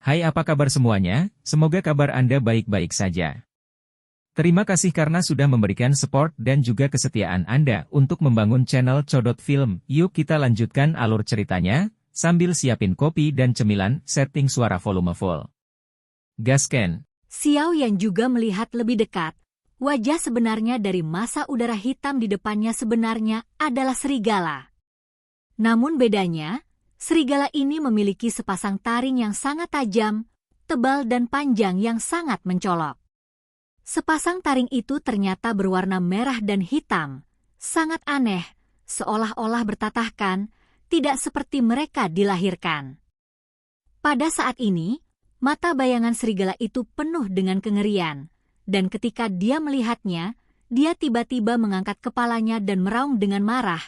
Hai, apa kabar semuanya? Semoga kabar Anda baik-baik saja. Terima kasih karena sudah memberikan support dan juga kesetiaan Anda untuk membangun channel Codot Film. Yuk kita lanjutkan alur ceritanya, sambil siapin kopi dan cemilan, setting suara volume full. Gasken. Xiao Yan juga melihat lebih dekat. Wajah sebenarnya dari masa udara hitam di depannya sebenarnya adalah serigala. Namun bedanya, serigala ini memiliki sepasang taring yang sangat tajam, tebal dan panjang yang sangat mencolok. Sepasang taring itu ternyata berwarna merah dan hitam, sangat aneh, seolah-olah bertatahkan, tidak seperti mereka dilahirkan. Pada saat ini, mata bayangan serigala itu penuh dengan kengerian, dan ketika dia melihatnya, dia tiba-tiba mengangkat kepalanya dan meraung dengan marah,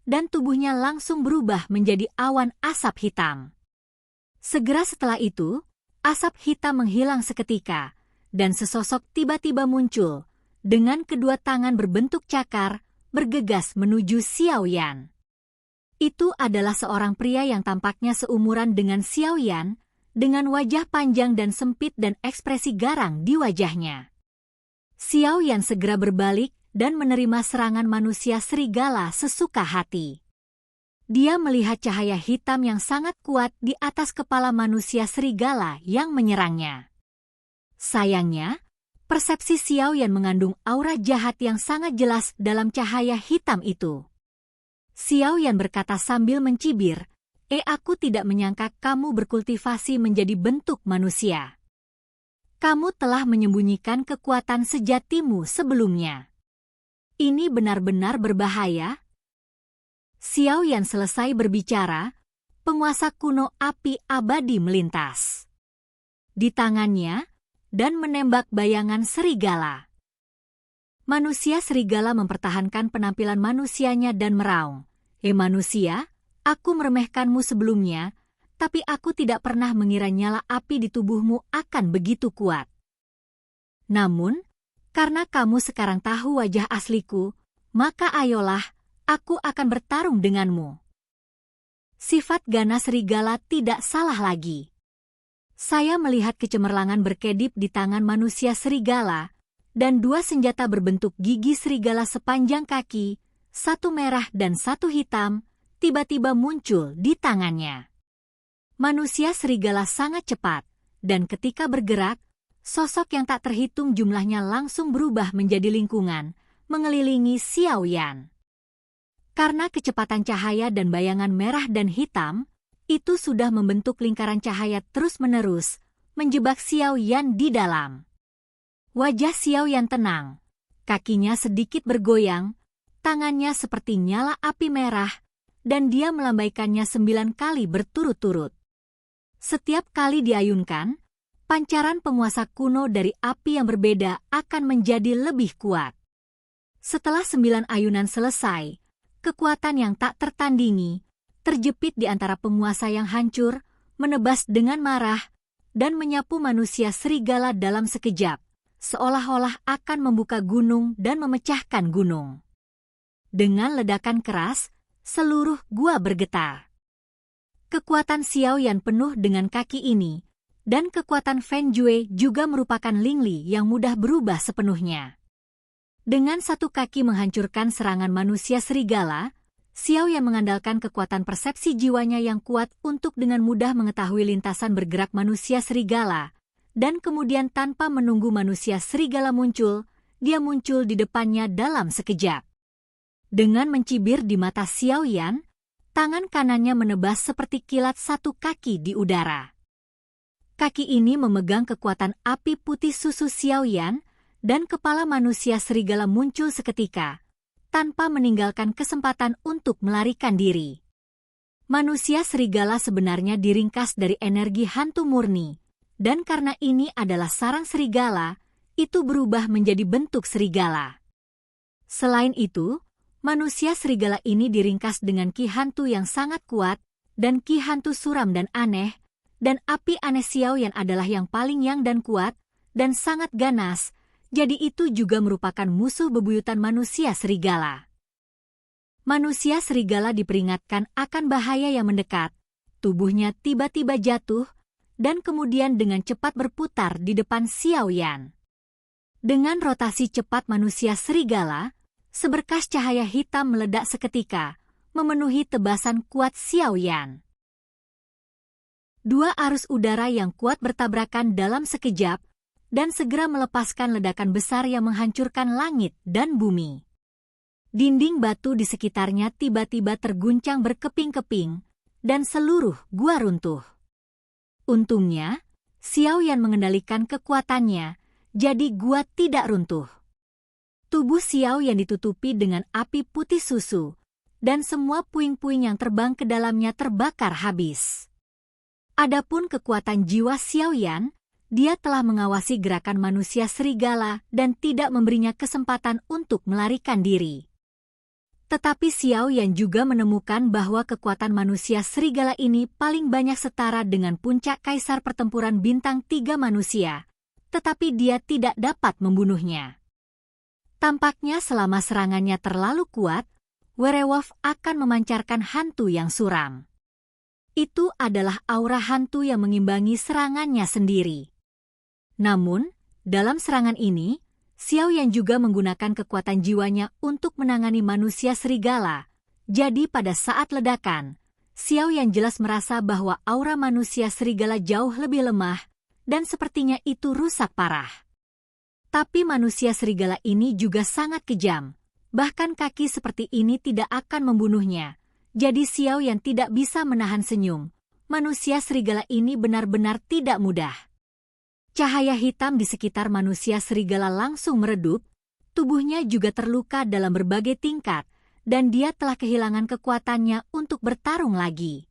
dan tubuhnya langsung berubah menjadi awan asap hitam. Segera setelah itu, asap hitam menghilang seketika, dan sesosok tiba-tiba muncul, dengan kedua tangan berbentuk cakar, bergegas menuju Xiao Yan. Itu adalah seorang pria yang tampaknya seumuran dengan Xiao Yan, dengan wajah panjang dan sempit dan ekspresi garang di wajahnya. Xiao Yan segera berbalik, dan menerima serangan manusia serigala sesuka hati. Dia melihat cahaya hitam yang sangat kuat di atas kepala manusia serigala yang menyerangnya. Sayangnya, persepsi Xiao Yan mengandung aura jahat yang sangat jelas dalam cahaya hitam itu. Xiao Yan berkata sambil mencibir, aku tidak menyangka kamu berkultivasi menjadi bentuk manusia. Kamu telah menyembunyikan kekuatan sejatimu sebelumnya. Ini benar-benar berbahaya. Xiao Yan selesai berbicara, penguasa kuno api abadi melintas di tangannya dan menembak bayangan serigala. Manusia serigala mempertahankan penampilan manusianya dan meraung, manusia, aku meremehkanmu sebelumnya, tapi aku tidak pernah mengira nyala api di tubuhmu akan begitu kuat. Namun, karena kamu sekarang tahu wajah asliku, maka ayolah, aku akan bertarung denganmu. Sifat ganas serigala tidak salah lagi. Saya melihat kecemerlangan berkedip di tangan manusia serigala, dan dua senjata berbentuk gigi serigala sepanjang kaki, satu merah dan satu hitam, tiba-tiba muncul di tangannya. Manusia serigala sangat cepat, dan ketika bergerak, sosok yang tak terhitung jumlahnya langsung berubah menjadi lingkungan, mengelilingi Xiao Yan. Karena kecepatan cahaya dan bayangan merah dan hitam, itu sudah membentuk lingkaran cahaya terus-menerus, menjebak Xiao Yan di dalam. Wajah Xiao Yan tenang, kakinya sedikit bergoyang, tangannya seperti nyala api merah, dan dia melambaikannya 9 kali berturut-turut. Setiap kali diayunkan, pancaran penguasa kuno dari api yang berbeda akan menjadi lebih kuat. Setelah 9 ayunan selesai, kekuatan yang tak tertandingi, terjepit di antara penguasa yang hancur, menebas dengan marah, dan menyapu manusia serigala dalam sekejap, seolah-olah akan membuka gunung dan memecahkan gunung. Dengan ledakan keras, seluruh gua bergetar. Kekuatan Xiao Yan penuh dengan kaki ini, dan kekuatan Feng Jue juga merupakan Lingli yang mudah berubah sepenuhnya. Dengan satu kaki menghancurkan serangan manusia serigala, Xiao Yan mengandalkan kekuatan persepsi jiwanya yang kuat untuk dengan mudah mengetahui lintasan bergerak manusia serigala, dan kemudian tanpa menunggu manusia serigala muncul, dia muncul di depannya dalam sekejap. Dengan mencibir di mata Xiao Yan, tangan kanannya menebas seperti kilat satu kaki di udara. Kaki ini memegang kekuatan api putih susu Xiao Yan, dan kepala manusia serigala muncul seketika, tanpa meninggalkan kesempatan untuk melarikan diri. Manusia serigala sebenarnya diringkas dari energi hantu murni, dan karena ini adalah sarang serigala, itu berubah menjadi bentuk serigala. Selain itu, manusia serigala ini diringkas dengan ki hantu yang sangat kuat, dan ki hantu suram dan aneh, dan api aneh Xiao Yan adalah yang paling yang dan kuat, dan sangat ganas, jadi itu juga merupakan musuh bebuyutan manusia serigala. Manusia serigala diperingatkan akan bahaya yang mendekat, tubuhnya tiba-tiba jatuh, dan kemudian dengan cepat berputar di depan Xiao Yan. Dengan rotasi cepat manusia serigala, seberkas cahaya hitam meledak seketika, memenuhi tebasan kuat Xiao Yan. Dua arus udara yang kuat bertabrakan dalam sekejap, dan segera melepaskan ledakan besar yang menghancurkan langit dan bumi. Dinding batu di sekitarnya tiba-tiba terguncang berkeping-keping, dan seluruh gua runtuh. Untungnya, Xiao Yan mengendalikan kekuatannya, jadi gua tidak runtuh. Tubuh Xiao Yan ditutupi dengan api putih susu, dan semua puing-puing yang terbang ke dalamnya terbakar habis. Adapun kekuatan jiwa Xiao Yan, dia telah mengawasi gerakan manusia serigala dan tidak memberinya kesempatan untuk melarikan diri. Tetapi Xiao Yan juga menemukan bahwa kekuatan manusia serigala ini paling banyak setara dengan puncak kaisar pertempuran bintang 3 manusia, tetapi dia tidak dapat membunuhnya. Tampaknya selama serangannya terlalu kuat, werewolf akan memancarkan hantu yang suram. Itu adalah aura hantu yang mengimbangi serangannya sendiri. Namun, dalam serangan ini, Xiao Yan juga menggunakan kekuatan jiwanya untuk menangani manusia serigala. Jadi pada saat ledakan, Xiao Yan jelas merasa bahwa aura manusia serigala jauh lebih lemah, dan sepertinya itu rusak parah. Tapi manusia serigala ini juga sangat kejam. Bahkan kaki seperti ini tidak akan membunuhnya. Jadi Xiao Yan tidak bisa menahan senyum. Manusia serigala ini benar-benar tidak mudah. Cahaya hitam di sekitar manusia serigala langsung meredup, tubuhnya juga terluka dalam berbagai tingkat, dan dia telah kehilangan kekuatannya untuk bertarung lagi.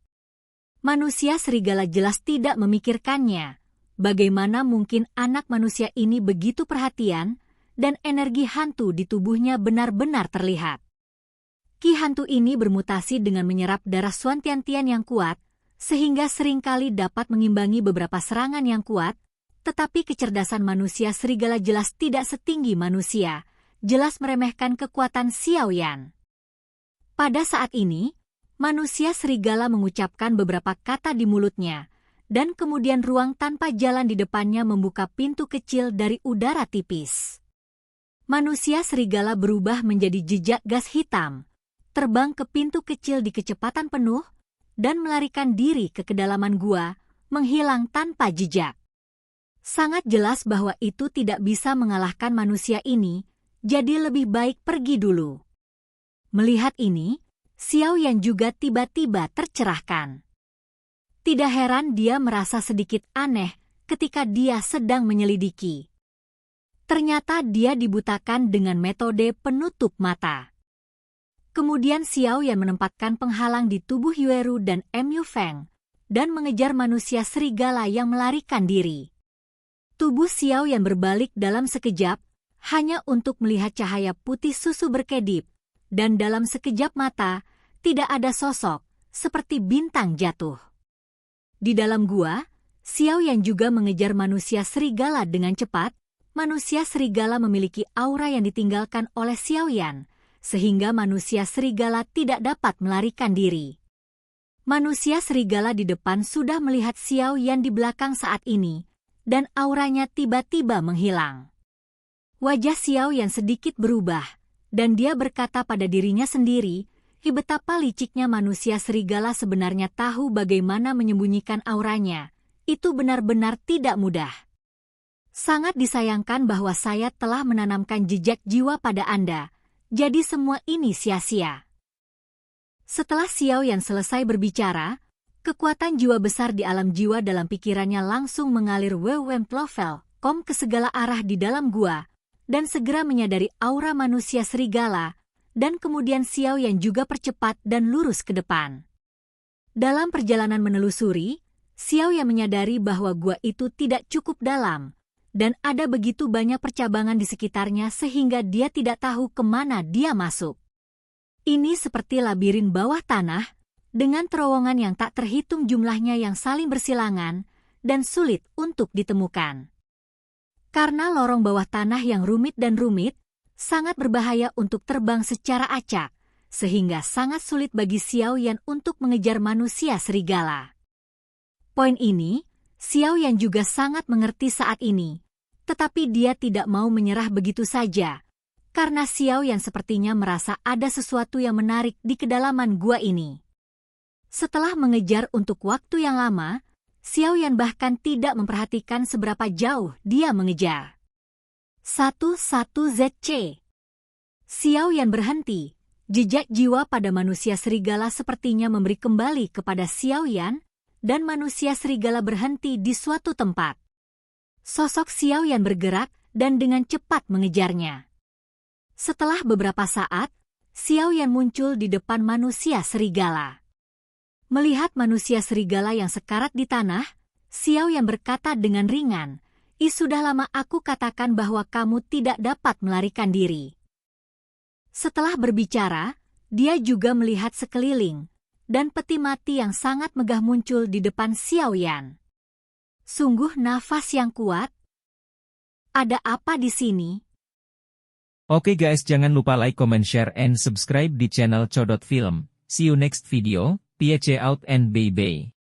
Manusia serigala jelas tidak memikirkannya. Bagaimana mungkin anak manusia ini begitu perhatian, dan energi hantu di tubuhnya benar-benar terlihat. Ki hantu ini bermutasi dengan menyerap darah Xuan Tiantian yang kuat, sehingga seringkali dapat mengimbangi beberapa serangan yang kuat, tetapi kecerdasan manusia serigala jelas tidak setinggi manusia, jelas meremehkan kekuatan Xiao Yan. Pada saat ini, manusia serigala mengucapkan beberapa kata di mulutnya, dan kemudian ruang tanpa jalan di depannya membuka pintu kecil dari udara tipis. Manusia serigala berubah menjadi jejak gas hitam, terbang ke pintu kecil di kecepatan penuh, dan melarikan diri ke kedalaman gua, menghilang tanpa jejak. Sangat jelas bahwa itu tidak bisa mengalahkan manusia ini, jadi lebih baik pergi dulu. Melihat ini, Xiao Yan juga tiba-tiba tercerahkan. Tidak heran dia merasa sedikit aneh ketika dia sedang menyelidiki. Ternyata dia dibutakan dengan metode penutup mata. Kemudian Xiao Yan menempatkan penghalang di tubuh Yueru dan Mu Feng, dan mengejar manusia serigala yang melarikan diri. Tubuh Xiao Yan berbalik dalam sekejap, hanya untuk melihat cahaya putih susu berkedip, dan dalam sekejap mata, tidak ada sosok, seperti bintang jatuh. Di dalam gua, Xiao Yan juga mengejar manusia serigala dengan cepat. Manusia serigala memiliki aura yang ditinggalkan oleh Xiao Yan, sehingga manusia serigala tidak dapat melarikan diri. Manusia serigala di depan sudah melihat Xiao Yan di belakang saat ini, dan auranya tiba-tiba menghilang. Wajah Xiao Yan sedikit berubah, dan dia berkata pada dirinya sendiri, betapa liciknya manusia serigala sebenarnya tahu bagaimana menyembunyikan auranya. Itu benar-benar tidak mudah. Sangat disayangkan bahwa saya telah menanamkan jejak jiwa pada Anda, jadi semua ini sia-sia. Setelah Xiao Yan selesai berbicara, kekuatan jiwa besar di alam jiwa dalam pikirannya langsung mengalir kom ke segala arah di dalam gua, dan segera menyadari aura manusia serigala, dan kemudian Xiao Yan juga percepat dan lurus ke depan. Dalam perjalanan menelusuri, Xiao Yan menyadari bahwa gua itu tidak cukup dalam, dan ada begitu banyak percabangan di sekitarnya sehingga dia tidak tahu kemana dia masuk. Ini seperti labirin bawah tanah, dengan terowongan yang tak terhitung jumlahnya yang saling bersilangan, dan sulit untuk ditemukan. Karena lorong bawah tanah yang rumit dan rumit, sangat berbahaya untuk terbang secara acak, sehingga sangat sulit bagi Xiao Yan untuk mengejar manusia serigala. Poin ini, Xiao Yan juga sangat mengerti saat ini, tetapi dia tidak mau menyerah begitu saja, karena Xiao Yan sepertinya merasa ada sesuatu yang menarik di kedalaman gua ini. Setelah mengejar untuk waktu yang lama, Xiao Yan bahkan tidak memperhatikan seberapa jauh dia mengejar. 11ZC. Xiao Yan berhenti. Jejak jiwa pada manusia serigala sepertinya memberi kembali kepada Xiao Yan, dan manusia serigala berhenti di suatu tempat. Sosok Xiao Yan bergerak dan dengan cepat mengejarnya. Setelah beberapa saat, Xiao Yan muncul di depan manusia serigala. Melihat manusia serigala yang sekarat di tanah, Xiao Yan berkata dengan ringan, sudah lama aku katakan bahwa kamu tidak dapat melarikan diri." Setelah berbicara, dia juga melihat sekeliling, dan peti mati yang sangat megah muncul di depan Xiao Yan. Sungguh nafas yang kuat. Ada apa di sini? Oke guys, jangan lupa like, comment, share, and subscribe di channel Codot Film. See you next video. Peace out and bye-bye.